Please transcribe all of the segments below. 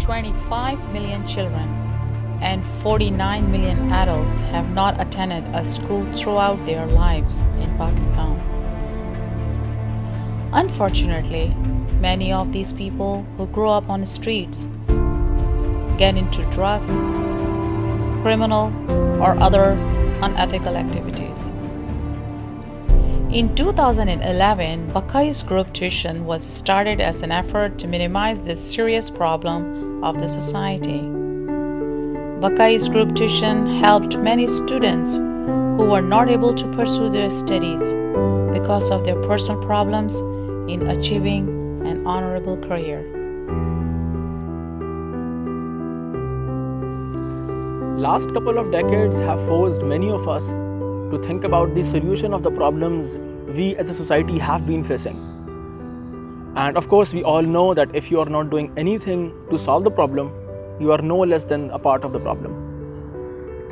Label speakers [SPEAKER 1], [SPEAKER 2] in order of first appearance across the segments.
[SPEAKER 1] 25 million children and 49 million adults have not attended a school throughout their lives in Pakistan. Unfortunately, many of these people who grow up on the streets get into drugs, criminal, or other unethical activities. In 2011, Bakai's group tuition was started as an effort to minimize this serious problem of the society. Bakai's group tuition helped many students who were not able to pursue their studies because of their personal problems in achieving an honorable career.
[SPEAKER 2] Last couple of decades have forced many of us to think about the solution of the problems we as a society have been facing. And of course, we all know that if you are not doing anything to solve the problem, you are no less than a part of the problem.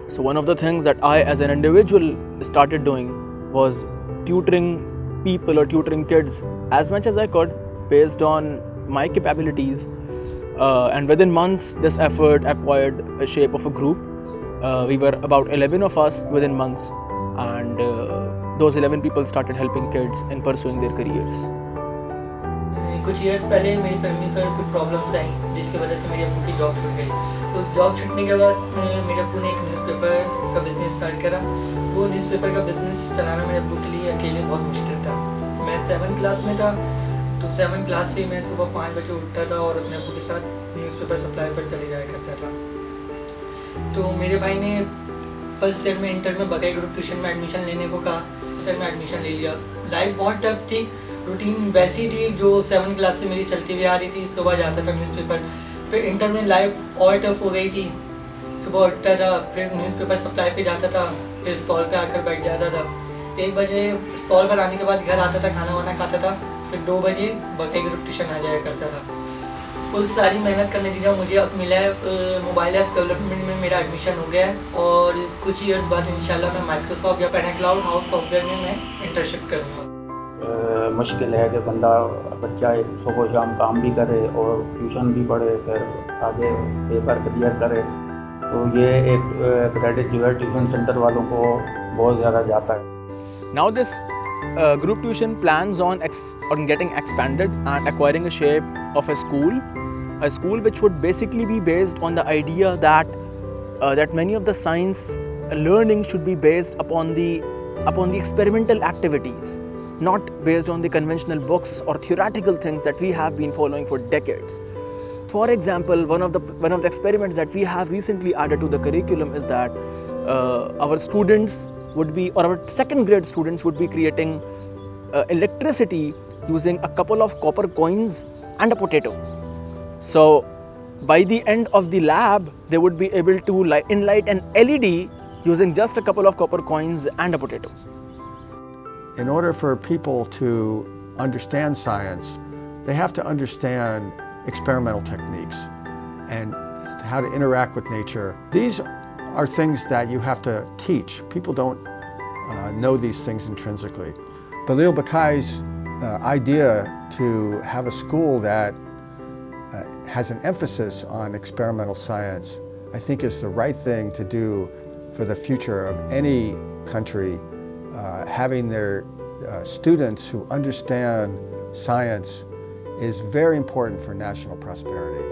[SPEAKER 2] So one of the things that I as an individual started doing was tutoring people or tutoring kids as much as I could based on my capabilities. And within months, this effort acquired a shape of a group. We were about 11 of us within months, and those 11 people started helping kids in pursuing their careers.
[SPEAKER 3] कुछ years पहले मेरी family पर कुछ problems आई जिसकी वजह से मेरे अब्बू की जॉब छूट गई। तो जॉब छूटने के बाद मेरे अब्बू ने एक न्यूज़पेपर का बिज़नेस स्टार्ट करा। वो न्यूज़पेपर का बिज़नेस चलाना मेरे अब्बू के लिए अकेले बहुत मुश्किल था। मैं 7th क्लास में था, तो 7th क्लास से मैं सुबह 5 बजे उठता था और अपने अब्बू के साथ न्यूज़पेपर सप्लाई पर चले जाया करता था। तो मेरे भाई ने फर्स्ट ईयर में इंटर में बकाई ग्रुप ट्यूशन में एडमिशन लेने को कहा। सर में एडमिशन ले लिया। लाइफ बहुत टफ थी, रूटीन वैसी थी जो 7th क्लास से मेरी चलती हुई आ रही थी। सुबह जाता था न्यूज़पेपर, फिर इंटर में लाइफ और टफ हो गई थी। सुबह उठता था, फिर न्यूज़पेपर सप्लाई पे जाता था, फिर स्टॉल पे आकर बैठ जाता था। 1 बजे स्टॉल पर आने के बाद घर आता था, खाना वाना खाता था, फिर 2 बजे बकाई ग्रुप ट्यूशन आ जाया करता था। उस सारी मेहनत का नतीजा मुझे अब मिला है। मोबाइल ऐप्स डेवलपमेंट में मेरा एडमिशन हो गया है और कुछ ईयर्स बाद इंशाल्लाह मैं माइक्रोसॉफ्ट या पेनाक्लाउड हाउस सॉफ्टवेयर में मैं इंटर्नशिप करूँगा।
[SPEAKER 4] मुश्किल है कि बच्चा एक सुबह शाम काम भी करे और ट्यूशन भी पढ़े, फिर आगे पेपर क्लियर करे। तो ये एक क्रेडिट जो है ट्यूशन सेंटर वालों को बहुत ज़्यादा जाता है।
[SPEAKER 2] Now this group tuition plans on getting expanded and acquiring a shape of a school which would basically be based on the idea that that many of the science learning should be based upon the experimental activities, not based on the conventional books or theoretical things that we have been following for decades. For example, one of the experiments that we have recently added to the curriculum is that our students would be, or our 2nd grade students would be creating electricity using a couple of copper coins and a potato. So by the end of the lab, they would be able to enlight an LED using just a couple of copper coins and a potato.
[SPEAKER 5] In order for people to understand science, they have to understand experimental techniques and how to interact with nature. These are things that you have to teach. People don't know these things intrinsically. Balil Bakai's idea to have a school that has an emphasis on experimental science, I think is the right thing to do for the future of any country. Having their students who understand science is very important for national prosperity.